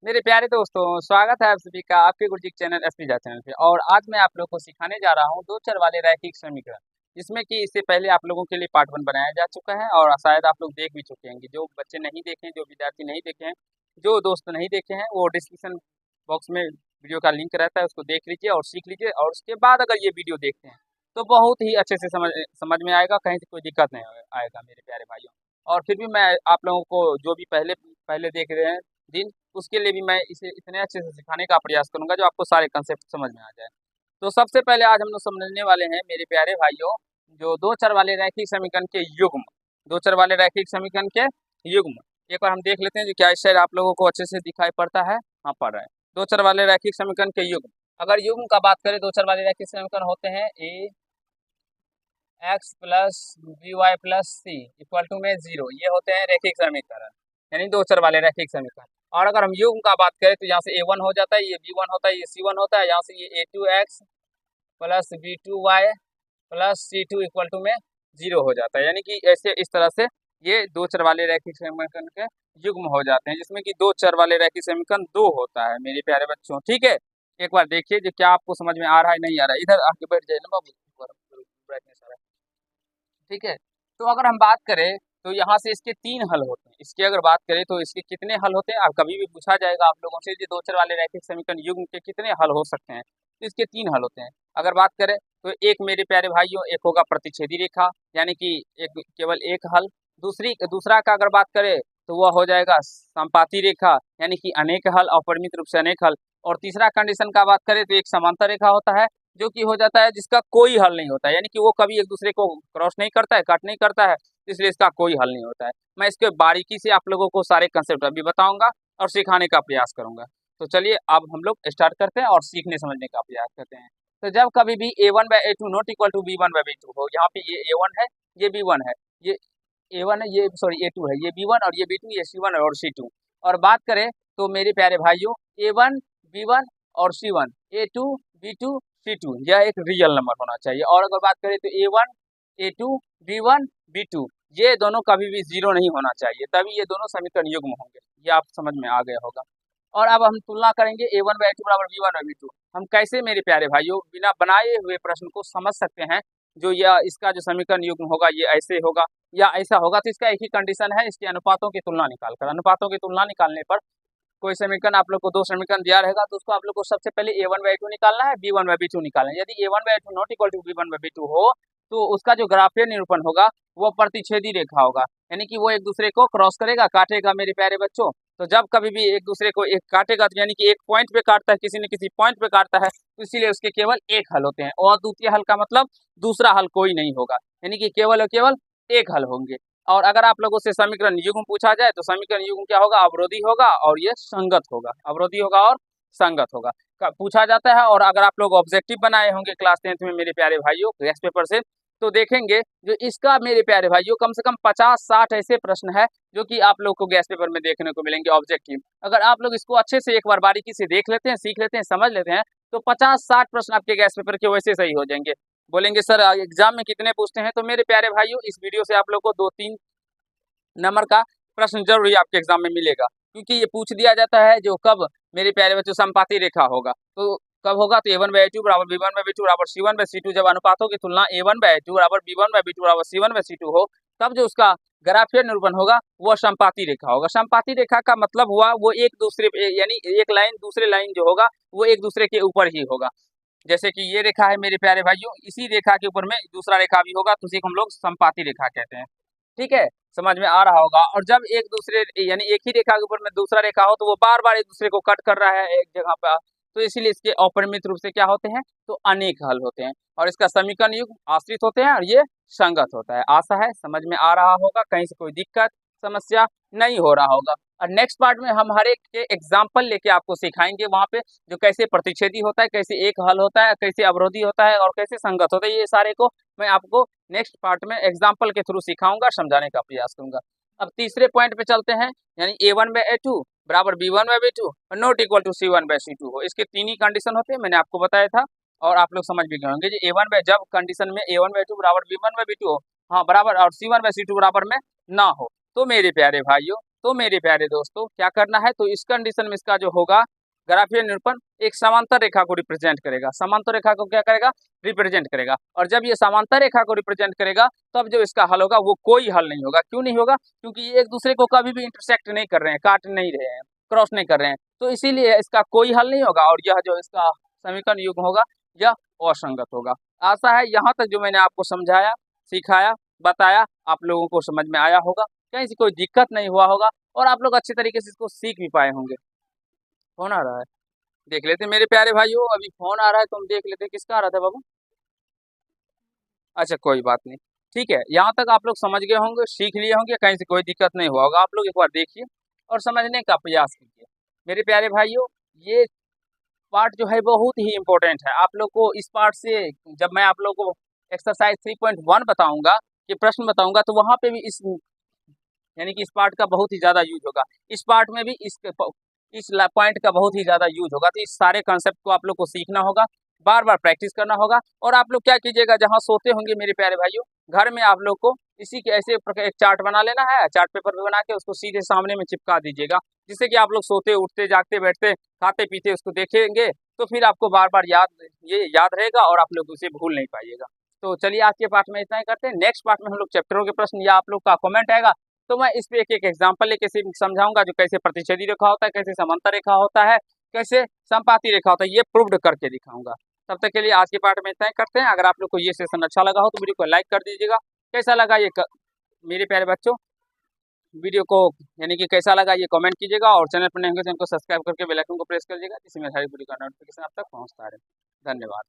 मेरे प्यारे दोस्तों, स्वागत है आप सभी का आपके गुरुजी चैनल एसपीजा चैनल पे। और आज मैं आप लोगों को सिखाने जा रहा हूँ दो चर वाले रैखिक समीकरण, जिसमें कि इससे पहले आप लोगों के लिए पार्ट 1 बनाया जा चुका है और शायद आप लोग देख भी चुके हैं। जो बच्चे नहीं देखे हैं, जो विद्यार्थी नहीं देखे हैं, जो दोस्त नहीं देखे हैं, वो डिस्क्रिप्शन बॉक्स में वीडियो का लिंक रहता है, उसको देख लीजिए और सीख लीजिए। और उसके बाद अगर ये वीडियो देखते हैं तो बहुत ही अच्छे से समझ में आएगा, कहीं से कोई दिक्कत नहीं आएगा मेरे प्यारे भाइयों। और फिर भी मैं आप लोगों को जो भी पहले पहले देख रहे हैं दिन, उसके लिए भी मैं इसे इतने अच्छे से सिखाने का प्रयास करूंगा जो आपको सारे कंसेप्ट समझ में आ जाए। तो सबसे पहले आज हम लोग समझने वाले हैं मेरे प्यारे भाइयों, जो दो चर वाले रैखिक समीकरण के युग्म। दो चर वाले रैखिक समीकरण के युग्म एक बार हम देख लेते हैं जो क्या इस साइड आप लोगों को अच्छे से दिखाई पड़ता है। हाँ, पड़ रहा है। दो चर वाले रैखिक समीकरण के युग्म, अगर युग्म का बात करें, दो चर वाले रैखिक समीकरण होते हैं A X plus B Y plus C equal to में 0। ये होते हैं रैखिक समीकरण, यानी दो चर वाले रैखिक समीकरण। और अगर हम युग्म का बात करें तो यहाँ से a1 हो जाता है, ये b1 होता है, ये c1 होता है, यहाँ से ये a2x plus b2y plus c2 equal to में 0 हो जाता है। यानी कि ऐसे इस तरह से ये दो चर वाले रैखिक समीकरण के युग्म हो जाते हैं, जिसमें कि दो चर वाले रैखिक समीकरण दो होता है मेरे प्यारे बच्चों। ठीक है, एक बार देखिए जो क्या आपको समझ में आ रहा है नहीं आ रहा है। इधर आके बैठ जाइए ना बाबू, ब्राइटनेस आ रहा है। ठीक है, तो अगर हम बात करें तो यहाँ से इसके 3 हल होते हैं। इसके अगर बात करें तो इसके कितने हल होते हैं, आप कभी भी पूछा जाएगा आप लोगों से, ये दो चर वाले रैखिक समीकरण युग्म के कितने हल हो सकते हैं, तो इसके 3 हल होते हैं। अगर बात करें तो एक मेरे प्यारे भाइयों, एक होगा प्रतिच्छेदी रेखा, यानी कि एक केवल एक हल। दूसरा का अगर बात करें तो वह हो जाएगा संपाती रेखा, यानी कि अनेक हल, अपरिमित रूप से अनेक हल। और तीसरा कंडीशन का बात करें तो एक समांतर रेखा होता है, जो कि हो जाता है जिसका कोई हल नहीं होता है, यानी कि वो कभी एक दूसरे को क्रॉस नहीं करता है, कट नहीं करता है, इसलिए इसका कोई हल नहीं होता है। मैं इसके बारीकी से आप लोगों को सारे कंसेप्ट अभी बताऊंगा और सिखाने का प्रयास करूंगा। तो चलिए अब हम लोग स्टार्ट करते हैं और सीखने समझने का प्रयास करते हैं। तो जब कभी भी a1/a2 not equal to b1/b2 हो, यहाँ पे ये a1 है, ये b1 है, ये a1 है, ये सॉरी a2 है, ये b1 और ये b2, ये c1 और c2। और बात करें तो मेरे प्यारे भाइयों, a1 b1 और c1, a2 b2 c2, यह एक रियल नंबर होना चाहिए। और अगर बात करें तो a1 a2 b1 b2, ये दोनों कभी भी 0 नहीं होना चाहिए, तभी ये दोनों समीकरण युग्म होंगे। ये आप समझ में आ गया होगा। और अब हम तुलना करेंगे a1/a2 बराबर b1/b2। हम कैसे मेरे प्यारे भाइयों बिना बनाए हुए प्रश्न को समझ सकते हैं, जो यह इसका जो समीकरण युग्म होगा ये ऐसे होगा या ऐसा होगा। तो इसका एक ही कंडीशन है, इसके अनुपातों की तुलना निकालकर। अनुपातों की तुलना निकालने पर कोई समीकरण आप लोग को दो समीकरण दिया रहेगा तो उसको आप लोग को सबसे पहले a1/a2 निकालना है, b1/b2 निकालना है। यदि a1/a2 not equal to b1/b2 हो तो उसका जो ग्राफीय निरूपण होगा वो प्रतिच्छेदी रेखा होगा, यानी कि वो एक दूसरे को क्रॉस करेगा, काटेगा मेरे प्यारे बच्चों। तो जब कभी भी एक दूसरे को एक काटेगा तो यानी कि एक पॉइंट पे काटता है, किसी न किसी पॉइंट पे काटता है, तो इसीलिए उसके केवल एक हल होते हैं। और द्वितीय हल का मतलब दूसरा हल कोई नहीं होगा, यानी कि केवल और केवल एक हल होंगे। और अगर आप लोगों से समीकरण युग्म पूछा जाए तो समीकरण युग्म क्या होगा, अवरोधी होगा और ये संगत होगा। अवरोधी होगा और संगत होगा पूछा जाता है। और अगर आप लोग ऑब्जेक्टिव बनाए होंगे क्लास 10th में मेरे प्यारे भाइयों गैस पेपर से, तो देखेंगे जो इसका मेरे प्यारे भाइयों कम से कम 50-60 ऐसे प्रश्न है जो कि आप लोग को गैस पेपर में देखने को मिलेंगे ऑब्जेक्टिव। अगर आप लोग इसको अच्छे से एक बार बारीकी से देख लेते हैं, सीख लेते हैं, समझ लेते हैं, तो 50-60 प्रश्न आपके गैस पेपर के वैसे सही हो जाएंगे। बोलेंगे सर एग्जाम में कितने पूछते हैं, तो मेरे प्यारे भाइयों इस वीडियो से आप लोग को 2-3 नंबर का प्रश्न जरूर ही आपके एग्जाम में मिलेगा, क्योंकि ये पूछ दिया जाता है जो कब मेरे प्यारे बच्चों संपाती रेखा होगा, तो कब होगा, तो a1/a2 बराबर b1/b2 बराबर c1/c2। जब अनुपातों की तुलना a1/a2 बराबर b1/b2 बराबर c1/c2 हो, तब जो उसका ग्राफीय निरूपण होगा वह संपाती रेखा होगा। संपाती रेखा का मतलब हुआ वो एक दूसरे यानी एक लाइन दूसरे लाइन जो होगा वो एक दूसरे के ऊपर ही होगा। जैसे कि ये रेखा है मेरे प्यारे भाइयों, इसी रेखा के ऊपर में दूसरा रेखा भी होगा, तो उसी को हम लोग संपाती रेखा कहते हैं। ठीक है, समझ में आ रहा होगा। और जब एक दूसरे यानी एक ही रेखा के ऊपर में दूसरा रेखा हो तो वो बार बार एक दूसरे को कट कर रहा है एक जगह पर, तो इसीलिए इसके अपरिमित रूप से क्या होते हैं, तो अनेक हल होते हैं। और इसका समीकरण युग्म आश्रित होते हैं और ये संगत होता है। आशा है समझ में आ रहा होगा, कहीं से कोई दिक्कत समस्या नहीं हो रहा होगा। और नेक्स्ट पार्ट में हम हर एक के एग्जाम्पल लेके आपको सिखाएंगे, वहां पे जो कैसे प्रतिच्छेदी होता है, कैसे एक हल होता है, कैसे अवरोधी होता है और कैसे संगत होता है, ये सारे को मैं आपको नेक्स्ट पार्ट में एग्जाम्पल के थ्रू सिखाऊंगा, समझाने का प्रयास करूंगा। अब तीसरे पॉइंट पे चलते हैं, यानी a1/a2 बराबर b1/b2 not equal to c1/c2 हो। इसके 3 ही कंडीशन होते हैं, मैंने आपको बताया था और आप लोग समझ भी गए होंगे। जब कंडीशन में a1/a2 बराबर b1/b2 हो, हाँ बराबर, और c1/c2 बराबर में ना हो, तो मेरे प्यारे भाइयों तो मेरे प्यारे दोस्तों क्या करना है, तो इस कंडीशन में इसका जो होगा ग्राफीय निरूपण एक समांतर रेखा को रिप्रेजेंट करेगा। समांतर रेखा को क्या करेगा, रिप्रेजेंट करेगा। और जब ये समांतर रेखा को रिप्रेजेंट करेगा तब जो इसका हल होगा वो कोई हल नहीं होगा। क्यों नहीं होगा, क्योंकि ये एक दूसरे को कभी भी इंटरसेक्ट नहीं कर रहे हैं, काट नहीं रहे हैं, क्रॉस नहीं कर रहे हैं, तो इसीलिए इसका कोई हल नहीं होगा और यह जो इसका समीकरण युग्म होगा यह असंगत होगा। आशा है यहाँ तक जो मैंने आपको समझाया, सिखाया, बताया आप लोगों को समझ में आया होगा, कहीं से कोई दिक्कत नहीं हुआ होगा और आप लोग अच्छे तरीके से इसको सीख भी पाए होंगे। फोन आ रहा है, देख लेते मेरे प्यारे भाइयों, अभी फोन आ रहा है तो हम देख लेते हैं किसका आ रहा था बाबू। अच्छा कोई बात नहीं, ठीक है, यहाँ तक आप लोग समझ गए होंगे, सीख लिए होंगे, कहीं से कोई दिक्कत नहीं हुआ होगा। आप लोग एक बार देखिए और समझने का प्रयास कीजिए मेरे प्यारे भाइयों। ये पार्ट जो है बहुत ही इम्पोर्टेंट है आप लोग को। इस पार्ट से जब मैं आप लोग को एक्सरसाइज 3.1 बताऊंगा, ये प्रश्न बताऊंगा, तो वहां पे भी इस यानी कि इस पार्ट का बहुत ही ज़्यादा यूज होगा। इस पार्ट में भी इस पॉइंट का बहुत ही ज़्यादा यूज होगा। तो इस सारे कंसेप्ट को आप लोग को सीखना होगा, बार बार प्रैक्टिस करना होगा। और आप लोग क्या कीजिएगा, जहाँ सोते होंगे मेरे प्यारे भाइयों, घर में आप लोग को इसी के ऐसे एक चार्ट बना लेना है, चार्ट पेपर पे बना के उसको सीधे सामने में चिपका दीजिएगा, जिससे कि आप लोग सोते उठते जागते बैठते खाते पीते उसको देखेंगे तो फिर आपको बार बार ये याद रहेगा और आप लोग उसे भूल नहीं पाइएगा। तो चलिए आज के पार्ट में इतना ही करते हैं। नेक्स्ट पार्ट में हम लोग चैप्टरों के प्रश्न या आप लोग का कमेंट आएगा तो मैं इस पे एक एक एग्जाम्पल लेके समझाऊंगा, जो कैसे प्रतिच्छेदी रेखा होता है, कैसे समांतर रेखा होता है, कैसे संपाती रेखा होता है, ये प्रूव्ड करके दिखाऊंगा। तब तक के लिए आज के पार्ट में इतना ही करते हैं। अगर आप लोग को ये सेशन अच्छा लगा हो तो वीडियो को लाइक कर दीजिएगा। कैसा लगा मेरे प्यारे बच्चों, वीडियो को यानी कि कैसा लगा ये कमेंट कीजिएगा और चैनल पर नए होंगे तो इनको सब्सक्राइब करके बेल आइकन को प्रेस कर दीजिएगा, जिससे मेरी सारी वीडियो का नोटिफिकेशन आप तक पहुंचता रहे। धन्यवाद।